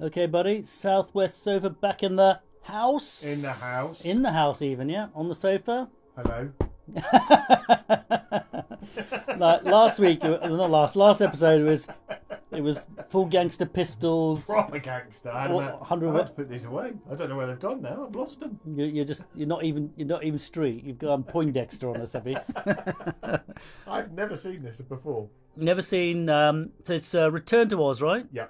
Okay, buddy. Southwest sofa back in the house. In the house. In the house, even, yeah. On the sofa. Hello. Like last week, not last episode it was full gangster pistols. Proper gangster. I had to put these away. I don't know where they've gone now. I've lost them. You're not even street. You've gone Poindexter on us, have you? I've never seen this before. Never seen. So it's Return to Oz, right? Yeah.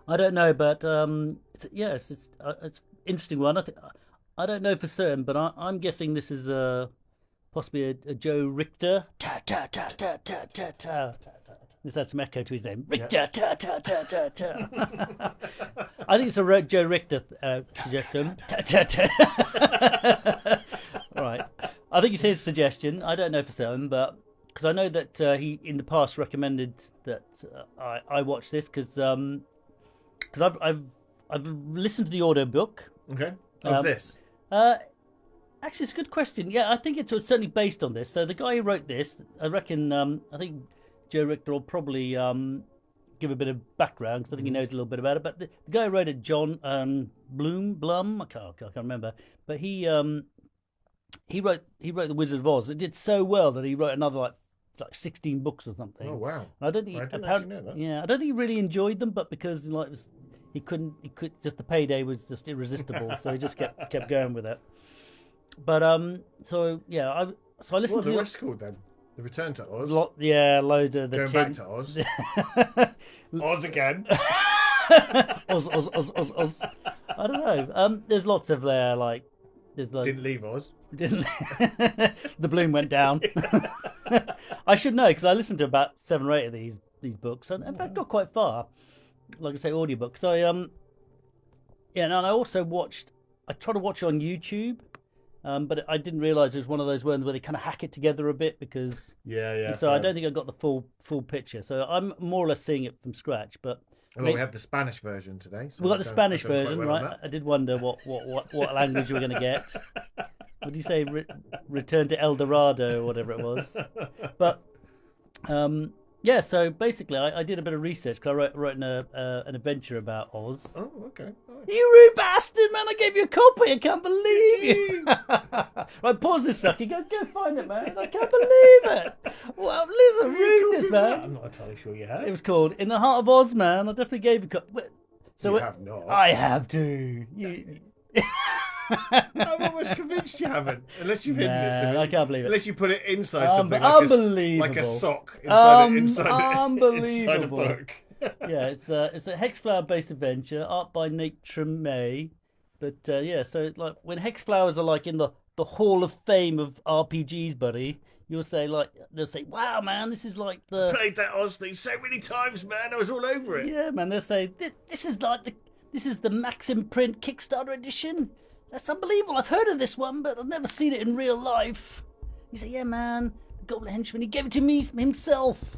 I don't know, but it's an interesting one. I don't know for certain, but I'm guessing this is possibly a Joe Richter. Ta ta ta ta ta ta ta. Let's add some echo to his name. Richter. Ta ta ta ta ta. I think it's a Joe Richter suggestion. Ta ta ta. Right. I think it's his suggestion. I don't know for certain, but because I know that he in the past recommended that I watch this because I've listened to the audiobook. Okay. Of this. Actually, it's a good question. Yeah, I think it's certainly based on this. So the guy who wrote this, I reckon, I think Joe Richter will probably give a bit of background because I think he knows a little bit about it. But the guy who wrote it, John Blum, I can't remember, but he wrote The Wizard of Oz. It did so well that he wrote another like 16 books or something. Oh wow! And I don't think I didn't actually know that. Yeah, I don't think he really enjoyed them, but because he could just the payday was just irresistible, so he just kept going with it. But so yeah, I listened What to the rest called then? The Return to Oz. Loads of the Going back to Oz. Oz again. Oz. I don't know. There's lots of there like there's like Didn't leave Oz. the bloom went down. I should know because I listened to about 7 or 8 of these books, and in fact got quite far. Like I say, audiobooks. So yeah, and I also watched. I tried to watch it on YouTube, but I didn't realise it was one of those ones where they kind of hack it together a bit because Yeah. So I don't think I got the full picture. So I'm more or less seeing it from scratch. But well, we have the Spanish version today. So we got the Spanish version, well right? I did wonder what language we were going to get. What do you say? Return to El Dorado or whatever it was. But yeah, so basically, I did a bit of research because I wrote an adventure about Oz. Oh, okay. Nice. You rude bastard, man! I gave you a copy. I can't believe you. Right, pause this sucker. Go find it, man. I can't believe it. Well, leave the rudeness, man. I'm not entirely sure you have. It was called In the Heart of Oz, man. I definitely gave you a copy. So you have not. I have to. I'm almost convinced you haven't, unless you've hidden it. I can't believe it. Unless you put it inside something unbelievable. like a sock inside a book. Yeah, it's a Hexflower based adventure, art by Nate Tremay. But yeah, so like when Hexflowers are like in the Hall of Fame of RPGs, buddy, they'll say, "Wow, man, this is like the I played that Oz thing so many times, man. I was all over it." Yeah, man, they'll say this is the Maxim Print Kickstarter edition. That's unbelievable. I've heard of this one, but I've never seen it in real life. You say, yeah, man, the Goblin Henchman, he gave it to me himself.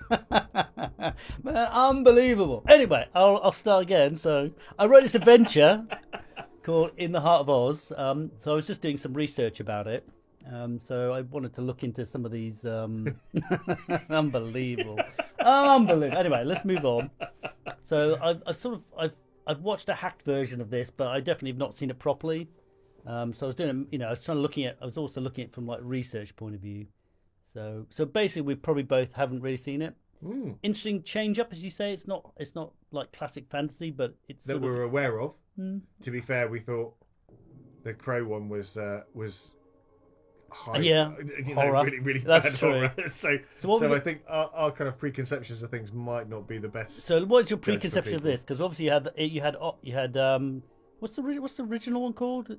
Man, unbelievable. Anyway, I'll start again. So I wrote this adventure called In the Heart of Oz. So I was just doing some research about it. So I wanted to look into some of these. Unbelievable. Unbelievable. Anyway, let's move on. So I've watched a hacked version of this, but I definitely have not seen it properly. So I was doing, I was also looking at it from like research point of view. So basically, we probably both haven't really seen it. Interesting change up, as you say. It's not like classic fantasy, but it's that we're aware of. To be fair, we thought the Crow one was high, horror. really That's bad true. horror. So I think our kind of preconceptions of things might not be the best. So what's your preconception of this? Because obviously you had what's the original one called?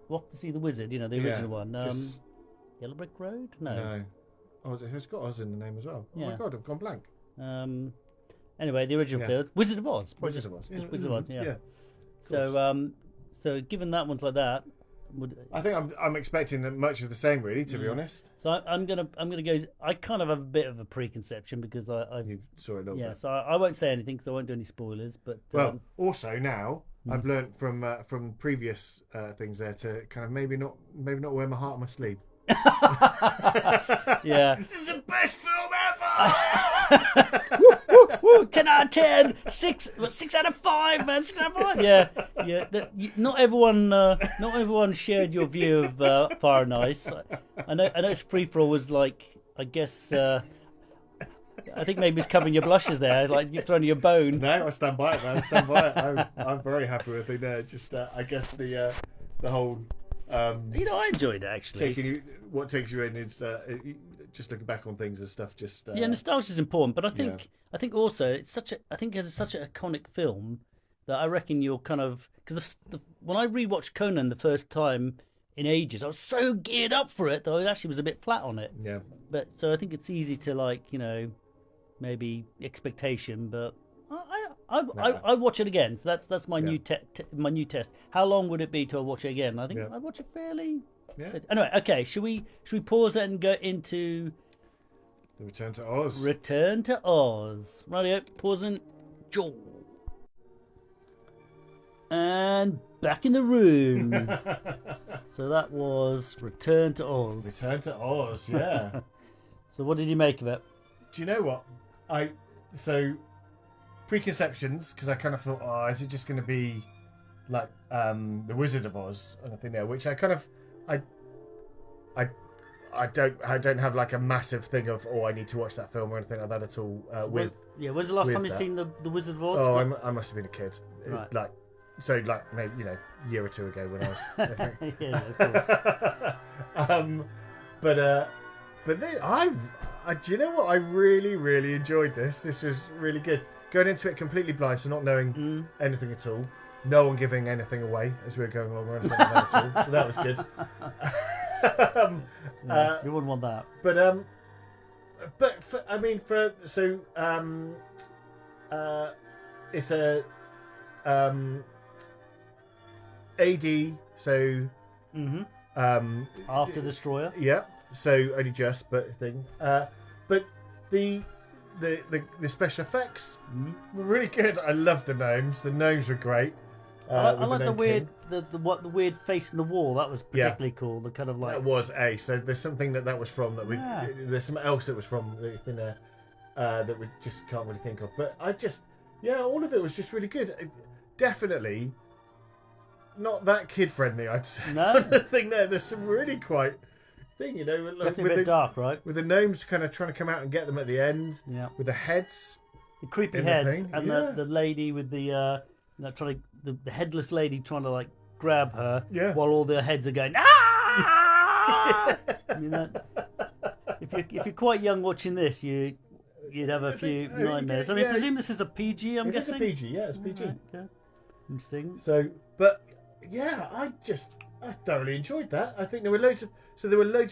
What to See the Wizard? The original one. Yellow Brick Road? No. Oh, it's got Oz in the name as well. Oh Yeah. my god, I've gone blank. Anyway, the original film, Wizard of Oz. Wizard of Oz. Just Wizard of Oz. Yeah. So So given that one's like that, I think I'm expecting much of the same, really, to be honest. So I'm gonna go. I kind of have a bit of a preconception because You saw it a little bit. So I won't say anything because I won't do any spoilers. But also now I've learnt from previous things there to kind of maybe not wear my heart on my sleeve. Yeah. This is the best film ever. 10 out of 10, 6 out of 5, man, 6 out of 5. Yeah, yeah. Not everyone shared your view of Fire and Ice. I know it's free for all was like, I guess. I think maybe it's covering your blushes there, like you've thrown your bone. No, I stand by it, man. I stand by it. I'm very happy with it. Just I guess the whole. I enjoyed it actually. What takes you in is just looking back on things and stuff. Just yeah, nostalgia is important, but I think also it's such an iconic film that I reckon you're kind of because when I rewatched Conan the first time in ages, I was so geared up for it that I actually was a bit flat on it. Yeah. But so I think it's easy to maybe expectation, but I'd watch it again. So that's my new test. How long would it be till I watch it again? I think I'd watch it fairly. Yeah. Anyway, okay. Should we pause it and go into the Return to Oz? Return to Oz. Radio pausing. Jaw. And back in the room. So that was Return to Oz. Return to Oz. Yeah. So what did you make of it? Do you know what? Preconceptions, because I kind of thought, is it just going to be like the Wizard of Oz and I think there, which I kind of I don't have like a massive thing of I need to watch that film or anything like that at all. When's the last time you've seen the Wizard of Oz? Oh, I must have been a kid. Right. Maybe a year or two ago when I was. I think. Yeah, of course. But then I do you know what? I really, really enjoyed this. This was really good. Going into it completely blind, so not knowing anything at all. No one giving anything away as we were going along or anything like that at all. So that was good. You wouldn't want that. It's a AD, so After Destroyer. Yeah, so only just but thing. But the special effects were really good. I loved the gnomes. The gnomes were great. I like the weird the weird face in the wall. That was particularly cool. The kind of like that was so there's something that was from that we there's something else that was from the thing there that we just can't really think of. But I just all of it was just really good. Definitely not that kid friendly. I'd say. No. The thing there's some really quite thing, definitely a bit dark, right? With the gnomes kind of trying to come out and get them at the end. Yeah. With the heads. The creepy heads and the lady with the the headless lady trying to like grab her while all the heads are going if you're quite young watching this, you'd have a few nightmares. I mean, I presume this is a PG. I'm guessing. It's a PG, it's PG. Okay. Interesting. So, but I thoroughly enjoyed that. I think there were loads of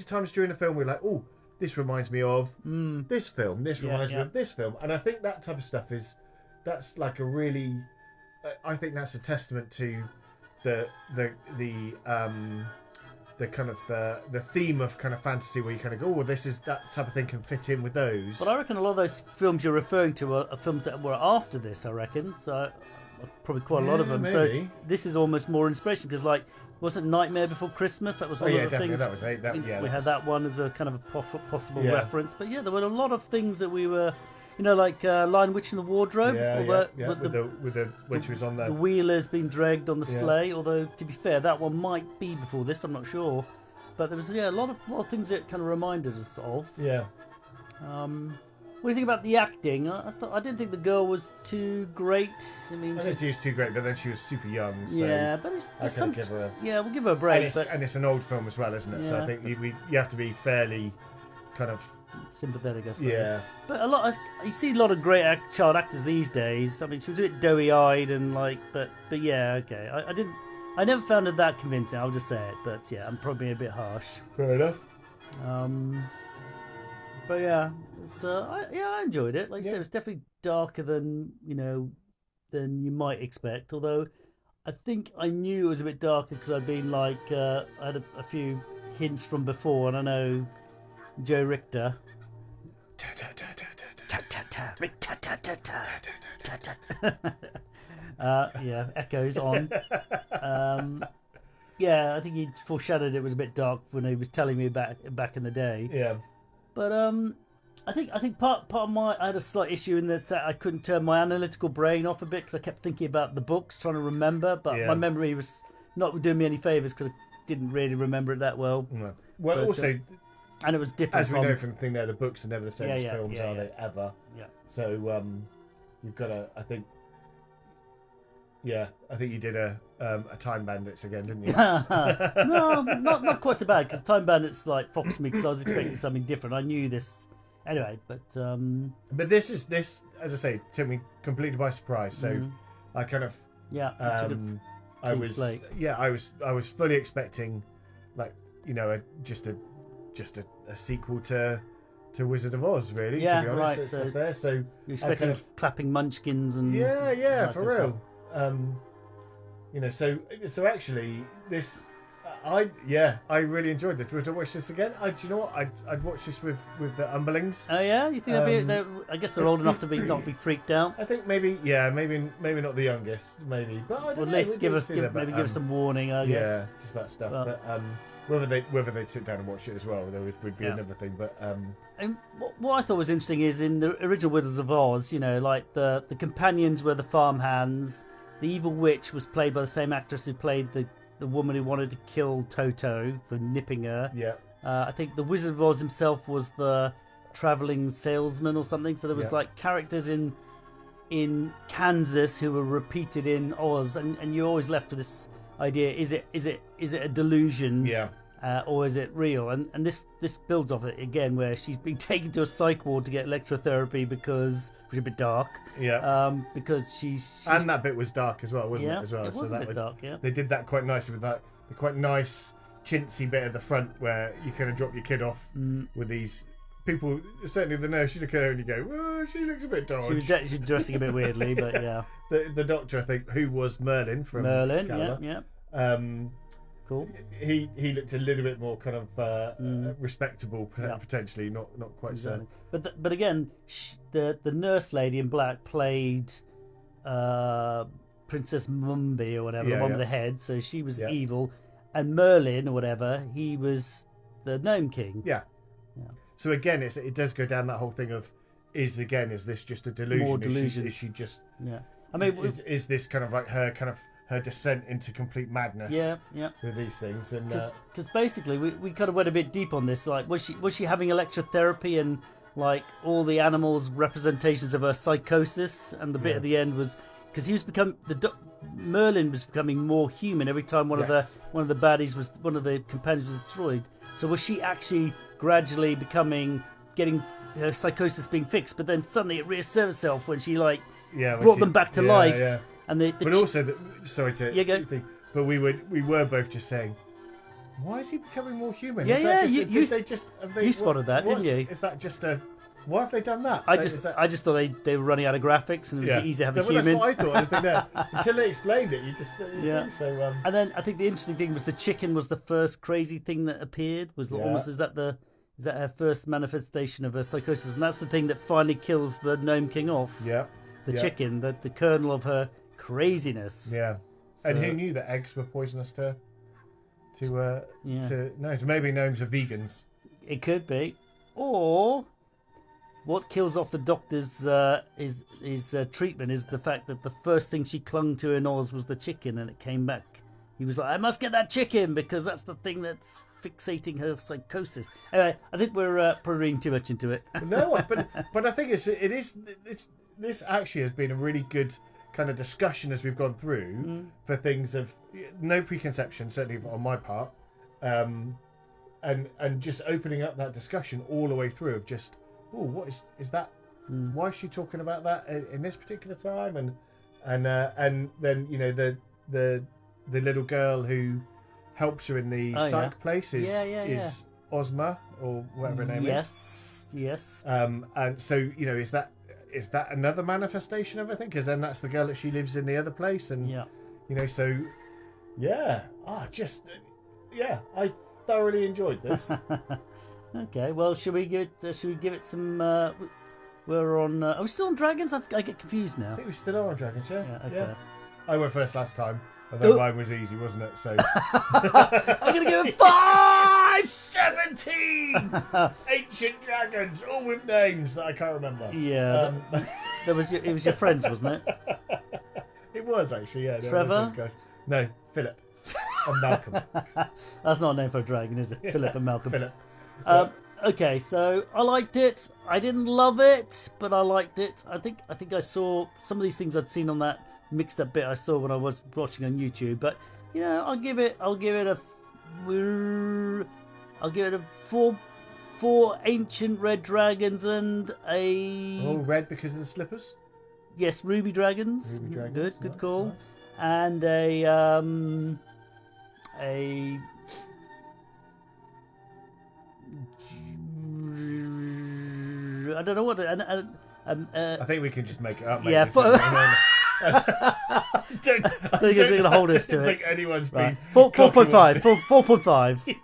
times during the film we were like, oh, this reminds me of this film. This reminds me of this film, and I think that type of stuff that's like a really. I think that's a testament to the kind of the theme of kind of fantasy where you kind of go, this is that type of thing can fit in with those. But I reckon a lot of those films you're referring to are films that were after this. I reckon so. Probably quite a lot of them. Maybe. So this is almost more inspiration because wasn't Nightmare Before Christmas? That was one of the things. That was we had that one as a kind of a possible reference. But there were a lot of things that we were. Like Lion Witch in the Wardrobe. When she was on the wheelers being dragged on the sleigh. Although, to be fair, that one might be before this. I'm not sure. But there was a lot of things that kind of reminded us of. Yeah. What do you think about the acting? I didn't think the girl was too great. I don't think she was too great, but then she was super young. So but we'll give her a And break. it's an old film as well, isn't it? So I think you have to be fairly kind of sympathetic, I suppose. Yeah. But you see a lot of great child actors these days. I mean, she was a bit doughy-eyed and but yeah, okay. I never found her that convincing. I'll just say it. But yeah, I'm probably a bit harsh. Fair enough. But yeah, I enjoyed it. Like I said, it was definitely darker than you might expect. Although I think I knew it was a bit darker because I'd been I had a few hints from before, and I know Joe Richter. Echoes on. I think he foreshadowed it was a bit dark when he was telling me back in the day. Yeah. But I think part of I had a slight issue in that I couldn't turn my analytical brain off a bit because I kept thinking about the books, trying to remember, but my memory was not doing me any favors because I didn't really remember it that well. No. Well, but, also, and it was different. as we know from the thing there, the books are never the same as films, are they ever? Yeah. So you've got to, I think. Yeah, I think you did a Time Bandits again, didn't you? No, not quite so bad because Time Bandits like foxed me because I was expecting something different. I knew this anyway, but this, as I say, took me completely by surprise. So I kind of I was fully expecting, like, you know, just a sequel to Wizard of Oz, really. Yeah, to be honest, right. So you're expecting kind of clapping munchkins and for real. You know, so actually, this, I really enjoyed this. Would I watch this again? Do you know what? I'd watch this with the Umberlings. Oh yeah, you think I guess they're old enough to not be freaked out. I think maybe not the youngest, maybe, but I don't know. At least give us some warning, I guess. Yeah, just about stuff. But whether they'd sit down and watch it as well, there would be another thing. But and what I thought was interesting is in the original Wizards of Oz, you know, like the companions were the farmhands. The evil witch was played by the same actress who played the woman who wanted to kill Toto for nipping her. Yeah. I think the Wizard of Oz himself was the traveling salesman or something. So there was like characters in Kansas who were repeated in Oz, and you're always left with this idea: is it a delusion? Yeah. Or is it real? And this builds off it again, where she's being taken to a psych ward to get electrotherapy which is a bit dark. Yeah. Because she's and that bit was dark as well, wasn't it? As well, it was a bit dark. Yeah. They did that quite nicely with that the quite nice chintzy bit at the front where you kind of drop your kid off with these people. Certainly the nurse, you look at her and you go, "Oh, she looks a bit dodgy." She was dressing a bit weirdly, but yeah. The doctor, I think, who was Merlin from Excalibur. Yeah. Cool. He looked a little bit more kind of respectable, potentially, not quite exactly. So. But again, the nurse lady in black played Princess Mumby or whatever, the one with the head. So she was evil, and Merlin or whatever, he was the Gnome King. Yeah. So again, it does go down that whole thing of is this just a delusion? More delusion. Is she just? Yeah. I mean, is this kind of like her descent into complete madness? Yeah. With these things, and because basically we kind of went a bit deep on this. Like, was she having electrotherapy and like all the animals' representations of her psychosis? And the bit at the end was because he was Merlin was becoming more human every time one of the companions was destroyed. So was she actually gradually getting her psychosis being fixed? But then suddenly it reasserted itself when she brought them back to life. Yeah. And sorry to go. But we were both just saying, why is he becoming more human? Yeah, you spotted that, didn't you? Is that just a? Why have they done that? I just thought they were running out of graphics and it was easy to have a human. That's what I thought. Until they explained it, you just So and then I think the interesting thing was the chicken was the first crazy thing that appeared. Was almost is that her first manifestation of her psychosis, and that's the thing that finally kills the Gnome King off. Yeah. The chicken, the kernel of her craziness. Yeah. So, and who knew that eggs were poisonous to maybe gnomes are vegans. It could be. Or what kills off the doctor's treatment is the fact that the first thing she clung to in Oz was the chicken, and it came back. He was like, I must get that chicken because that's the thing that's fixating her psychosis. Anyway, I think we're probably reading too much into it. No, but I think this actually has been a really good kind of discussion as we've gone through for things of no preconception, certainly on my part, and just opening up that discussion all the way through of just, what is that? Why is she talking about that in this particular time? And then the little girl who helps her in the psych place is Ozma or whatever her name is. Yes. And so is that another manifestation of it? I think, because then that's the girl that she lives in the other place, and I thoroughly enjoyed this. Okay, well, should we give it some? We're on. Are we still on dragons? I get confused now. I think we still are on dragons. Yeah. Okay. Yeah. I went first last time, although mine was easy, wasn't it? So I'm gonna give it 5. 5! 17 ancient dragons, all with names that I can't remember. Yeah, it was your friends, wasn't it? It was actually, yeah. Trevor? Those guys. No, Philip and Malcolm. That's not a name for a dragon, is it? Philip and Malcolm. Philip. Okay, so I liked it. I didn't love it, but I liked it. I think I saw some of these things I'd seen on that mixed up bit I saw when I was watching on YouTube. But I'll give it a four ancient red dragons and a red because of the slippers. Yes, ruby dragons. Ruby dragons. Good nice, call. Nice. And a I don't know what. I think we can just make it up. Yeah. I think it's going to hold us to it. I don't think anyone's been 4.5. 4.5.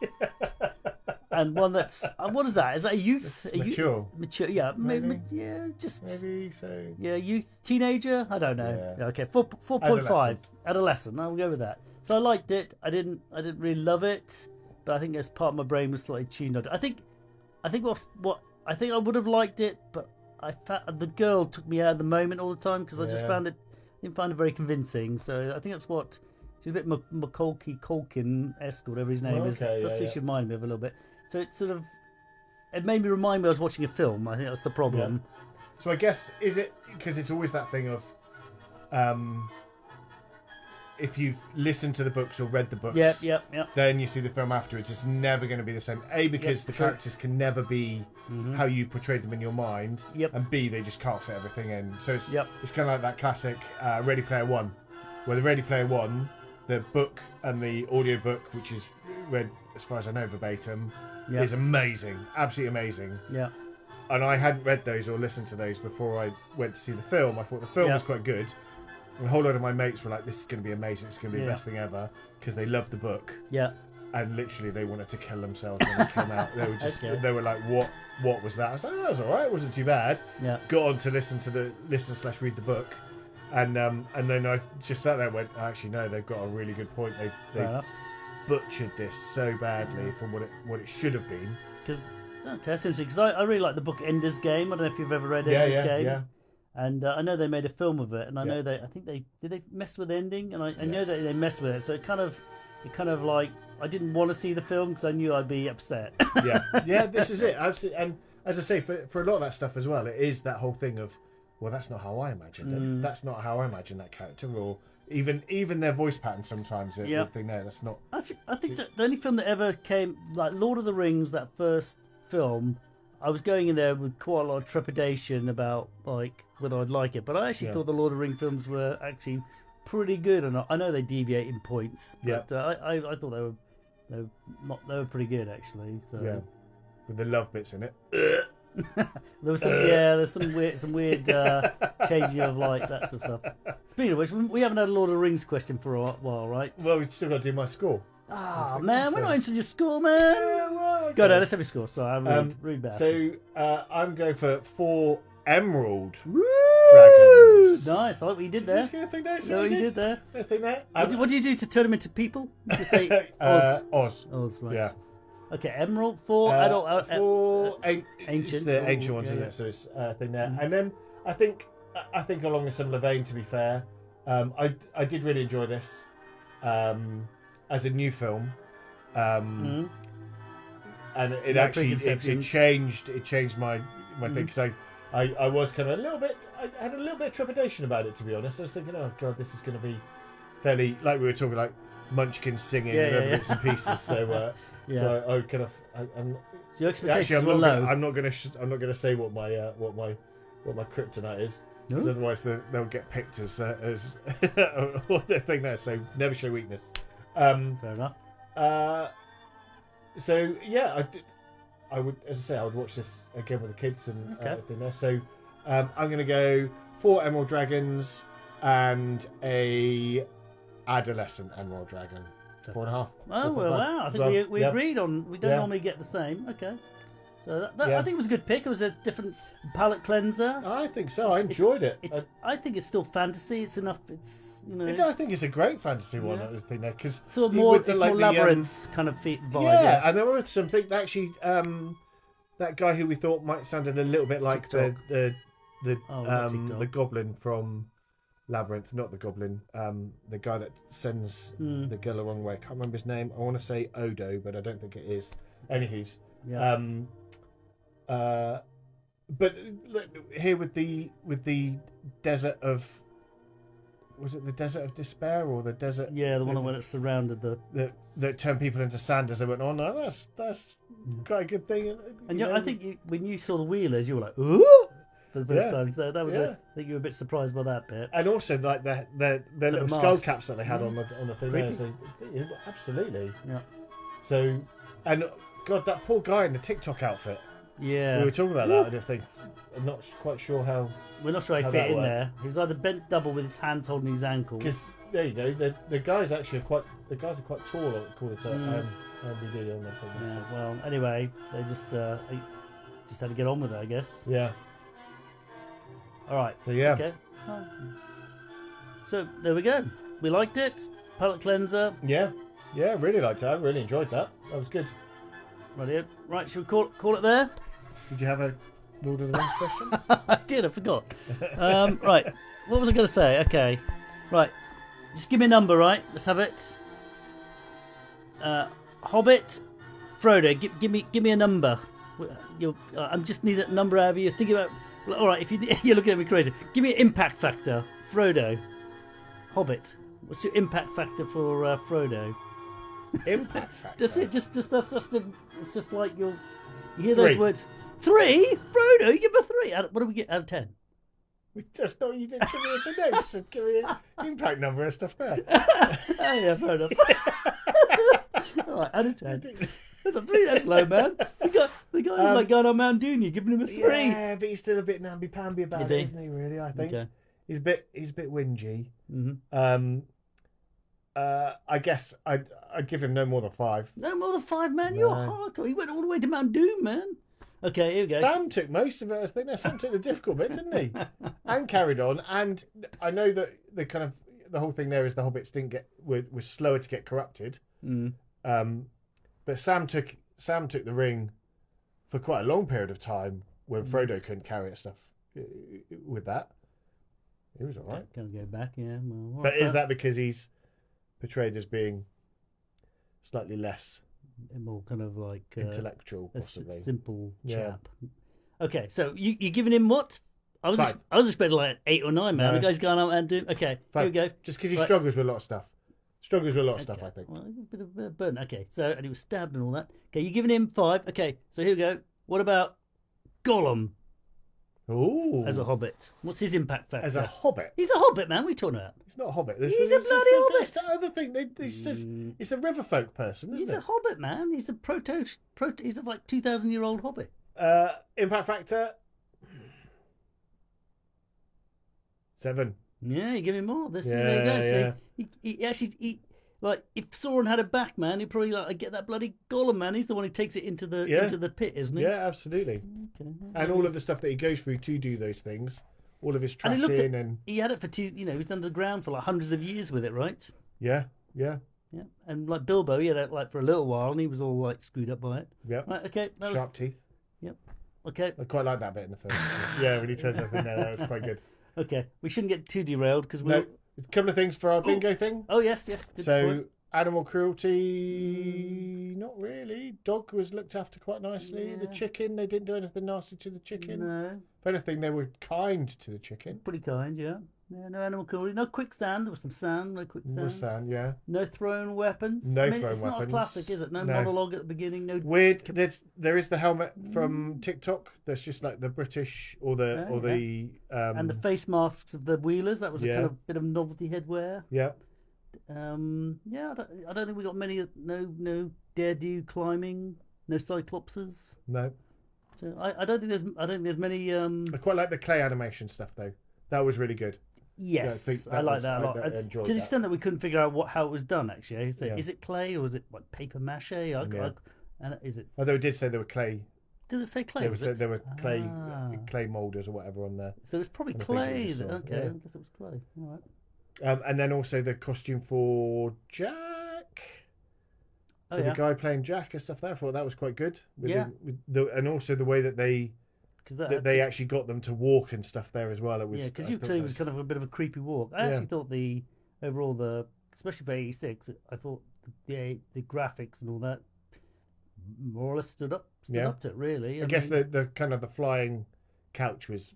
And one that's what is that? Is that a youth? Mature. Mature. Yeah. Maybe. Maybe So. Yeah. Youth. Teenager. I don't know. Yeah. Okay. 4.5. Adolescent. I'll go with that. So I liked it. I didn't really love it, but I think as part of my brain was slightly tuned on it. I think what I think I would have liked it, but the girl took me out of the moment all the time because I just didn't find it very convincing. So I think that's what she's a bit Culkin-esque, whatever his name is. That's what she reminded me of a little bit. So it made me remind me I was watching a film. I think that's the problem. Yeah. So I guess is it because it's always that thing of, if you've listened to the books or read the books, then you see the film afterwards. It's never going to be the same. A, because the characters can never be how you portrayed them in your mind, and B, they just can't fit everything in. So it's kind of like that classic Ready Player One, where the Ready Player One, the book and the audio book, which is read as far as I know verbatim, is amazing, absolutely amazing. Yeah. And I hadn't read those or listened to those before I went to see the film. I thought the film was quite good. And a whole lot of my mates were like, this is going to be amazing, it's going to be the best thing ever, because they loved the book. Yeah. And literally they wanted to kill themselves when they came out. They were just, they were like, what was that? I was like, oh, that was alright, it wasn't too bad. Yeah. Got on to listen to /read the book. And then I just sat there and went, actually, no, they've got a really good point. They've butchered this so badly from what it should have been. Because, that's interesting, because I really like the book Ender's Game. I don't know if you've ever read Ender's Game. Yeah. And I know they made a film of it, and I know I think did they mess with the ending, and I know that they messed with it, so it kind of like I didn't want to see the film because I knew I'd be upset. This is it, absolutely. And as I say, for a lot of that stuff as well, it is that whole thing of, well, that's not how I imagined it. That's not how I imagined that character, or even their voice pattern sometimes. That's not. Actually, I think that the only film that ever came, like Lord of the Rings, that first film, I was going in there with quite a lot of trepidation about like whether I'd like it, but I actually thought the Lord of the Rings films were actually pretty good. And I know they deviate in points, but I thought they were pretty good actually. So with the love bits in it. There was there's some weird changing of like that sort of stuff. Speaking of which, we haven't had a Lord of the Rings question for a while, right? Well, we've still got to do my score. Man, we're not into your score, man. Okay. Go on, let's have your score. So I'm rude bastard. So I'm going for 4 emerald dragons. Nice. I like what you did there. What you did there. I think that. What do you do to turn them into people? You say Oz. Oz, right. Yeah. Okay, emerald, 4 adult, 4 ancient. It's the ancient ones, isn't it? So it's thing there. And then I think along a similar vein, to be fair, I did really enjoy this as a new film, and it actually changed my thing, because I was kind of I had a little bit of trepidation about it, to be honest. I was thinking, oh god, this is going to be fairly, like we were talking, like Munchkins singing bits and pieces. So so I kind of so your expectations were low. I'm not going to say what my kryptonite is, because otherwise they'll get picked as what they think there. So never show weakness. Fair enough. So yeah, I would, as I say, I would watch this again with the kids and everything there. So I'm going to go 4 emerald dragons and a adolescent emerald dragon. 4.5. Oh well, wow! I think we agreed on. We don't normally get the same. Okay. So I think it was a good pick. It was a different palate cleanser. I think so. I enjoyed it. I think it's still fantasy. It's enough. It's I think it's a great fantasy one. I think that because it's more labyrinth kind of vibe. Yeah, and there were something actually. That guy who we thought might sounded a little bit like the goblin from Labyrinth, not the goblin. The guy that sends the girl the wrong way. I can't remember his name. I want to say Odo, but I don't think it is. Anywho's. Yeah. But here with the desert of, was it the desert of despair or the desert? Yeah, the one that surrounded that turned people into sand as they went on. No, that's quite a good thing. And I think when you saw the Wheelers, you were like, ooh, for the first time. So that was I think you were a bit surprised by that bit. And also like the little skull caps that they had on the thing there. So, absolutely. Yeah. So, and God, that poor guy in the TikTok outfit. Yeah. We were talking about that. I don't think. I'm not quite sure how. We're not sure how he fit in there. He was either bent double with his hands holding his ankles. Because there you go. The guys actually are quite. The guys are quite tall. According to RBD on that thing. Yeah. So. Well, anyway, they just had to get on with it, I guess. Yeah. All right. So yeah. Okay. So there we go. We liked it. Palate cleanser. Yeah. Yeah. Really liked it. I really enjoyed that. That was good. Right. Should we call it there? Did you have a Lord of the Rings question? I did. I forgot. Right. What was I going to say? Okay. Right. Just give me a number. Right. Let's have it. Hobbit, Frodo. Give me a number. I just need a number out of you. Think about. All right. If you're looking at me crazy, give me an impact factor. Frodo, Hobbit. What's your impact factor for Frodo? Impact factor. It's just like you hear those words. 3, Frodo. Give a 3. What do we get out of 10? That's not what you did. Give me anything else. Give me an impact number and stuff there. Oh yeah, fair enough. All right, out of 10. That's a 3. That's low, man. The guy's like going on Mount Doom. You're giving him a 3. Yeah, but he's still a bit namby-pamby about it, isn't he? Really, I think. Okay. He's a bit whingy. Mm-hmm. I guess I'd give him no more than 5. No more than 5, man. You're hardcore. He went all the way to Mount Doom, man. Okay, here we go. Sam took most of it. I think Sam took the difficult bit, didn't he? And carried on. And I know that the whole thing there is the hobbits were slower to get corrupted. Mm. But Sam took the ring for quite a long period of time when Frodo couldn't carry it stuff with that. He was all right. Can't go back, yeah. Well, but is that because he's portrayed as being slightly less more kind of like intellectual, possibly simple chap? Okay, so you're giving him what? I was expecting like 8 or 9, man. No. The guy's going out and doing. Okay, 5. Here we go. Just because he struggles with a lot of stuff. Stuff, I think. Well, a bit of a burn. Okay, so and he was stabbed and all that. Okay, you're giving him 5. Okay, so here we go. What about Gollum? Ooh. As a hobbit. What's his impact factor? As a hobbit? He's a hobbit, man. What are you talking about? He's not a hobbit. He's a bloody hobbit. It's the other thing. It's a riverfolk person, isn't it? He's a hobbit, man. He's a he's a like 2,000-year-old hobbit. Impact factor? 7. Yeah, you give him more. There you go. Yeah. So he actually like if Sauron had a back, man, he'd probably like get that bloody Gollum, man. He's the one who takes it into the pit, isn't he? Yeah, absolutely. Okay. And all of the stuff that he goes through to do those things, all of his tracking and he had it for he's underground for like hundreds of years with it, right? Yeah. And like Bilbo, he had it like for a little while, and he was all like screwed up by it. Yeah. Right. Okay. Sharp teeth. Yep. Okay. I quite like that bit in the film. Yeah, when he turns up in there, that was quite good. Okay, we shouldn't get too derailed because a couple of things for our bingo thing. Oh yes. Good point. Animal cruelty, not really. Dog was looked after quite nicely. Yeah. The chicken, they didn't do anything nasty to the chicken. No. If anything, they were kind to the chicken. Pretty kind, yeah. Yeah, no animal cruelty. No quicksand. There was some sand, no quicksand. No sand, yeah. No thrown weapons. It's not a classic, is it? No monologue at the beginning. No weird. There is the helmet from TikTok. There's just like the British or the and the face masks of the Wheelers. That was a kind of bit of novelty headwear. Yeah. I don't think we got many. No daredevil climbing. No cyclopses. No. So I don't think there's many. I quite like the clay animation stuff though. That was really good. Yes, I like that a lot. To the extent that we couldn't figure out how it was done, actually. So is it clay or is it like paper mache? And is it? Although it did say there were clay Does it say clay? There were Ah. clay moulders or whatever on there. So it's probably on the things that clay. you saw. Okay, Yeah. I guess it was clay. All right. And then also the costume for Jack. Oh, So yeah. the guy playing Jack and stuff there, I thought that was quite good. Yeah. And also the way that they actually got them to walk and stuff there as well. It was, yeah, because I you thought said it that was kind of a bit of a creepy walk. I actually thought especially for '86, I thought the graphics and all that more or less stood up to it. Really, I guess the kind of the flying couch was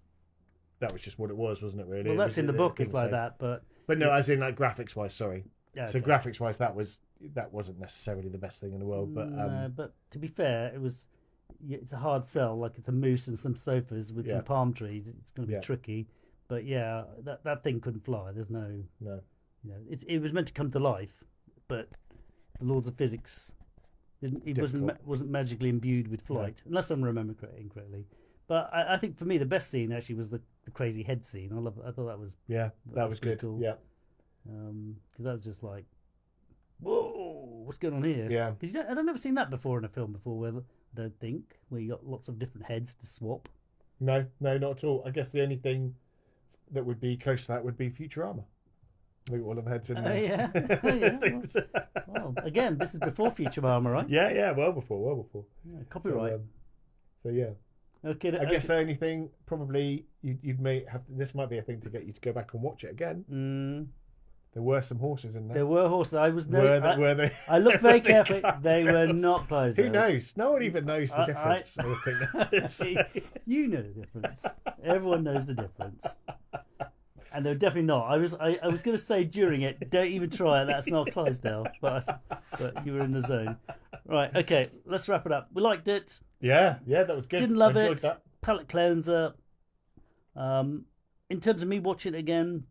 just what it was, wasn't it? Really. Well, that's in the book. It's like that, but no, as in like graphics wise. Sorry. Yeah, So okay. graphics wise, that wasn't necessarily the best thing in the world, but no, but to be fair, it's a hard sell. Like it's a moose and some sofas with some palm trees. It's going to be tricky, but yeah, that thing couldn't fly. There's no. It was meant to come to life, but the laws of physics wasn't magically imbued with flight, unless I'm remembering incorrectly. But I think for me the best scene actually was the crazy head scene. I thought that was that was good. Cool. Yeah, because that was just like, whoa, what's going on here? Yeah, because I've never seen that before in a film before. Where I don't think where you got lots of different heads to swap. No, not at all. I guess the only thing that would be close to that would be Futurama. Look at all of the heads in there. Yeah. Well, again, this is before Futurama, right? Yeah, well before. Yeah, copyright. So yeah. Okay. I guess the only thing probably you'd may have. This might be a thing to get you to go back and watch it again. There were some horses in there. There were horses. Were they? I looked very carefully. They were not closed. Who knows? No one even knows the difference. You know the difference. Everyone knows the difference. And they're definitely not. I was going to say during it, don't even try it. That's not Clydesdale. But you were in the zone. Right. Okay. Let's wrap it up. We liked it. Yeah. That was good. Didn't love it. That. Palate cleanser. In terms of me watching it again,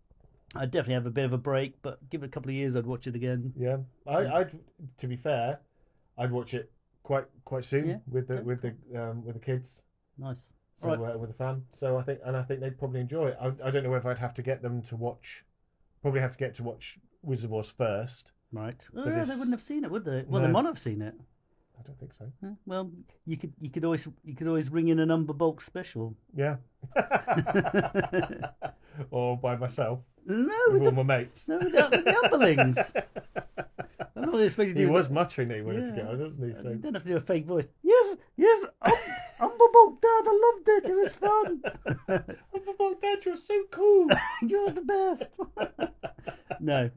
I'd definitely have a bit of a break. But give it a couple of years, I'd watch it again. Yeah. I'd. To be fair, I'd watch it quite soon with the kids. Nice. So, right. With the fam, so I think they'd probably enjoy it. I don't know whether I'd have to get them to watch. Probably have to get to watch Wizard Wars first. Right. Oh, yeah, they wouldn't have seen it, would they? Well, they might have seen it. I don't think so. Well, you could always ring in an UmberBulk special. Yeah. Or by myself. No, with all my mates. No, with the underlings. I'm not expecting He was muttering that he wanted to get on, wasn't he? So. You don't have to do a fake voice. Yes, UmberBulk, Dad, I loved it. It was fun. UmberBulk, Dad, you're so cool. You're the best. No,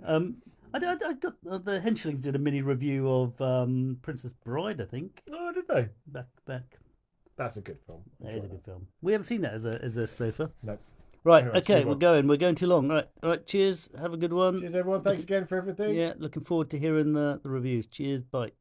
I got the Henchlings did a mini review of Princess Bride, I think. Oh, did they? Back. That's a good film. It is a good film. We haven't seen that as a sofa. No. Right, anyway, okay, we're going too long. All right, cheers. Have a good one. Cheers, everyone. Thanks again for everything. Yeah, looking forward to hearing the reviews. Cheers, bye.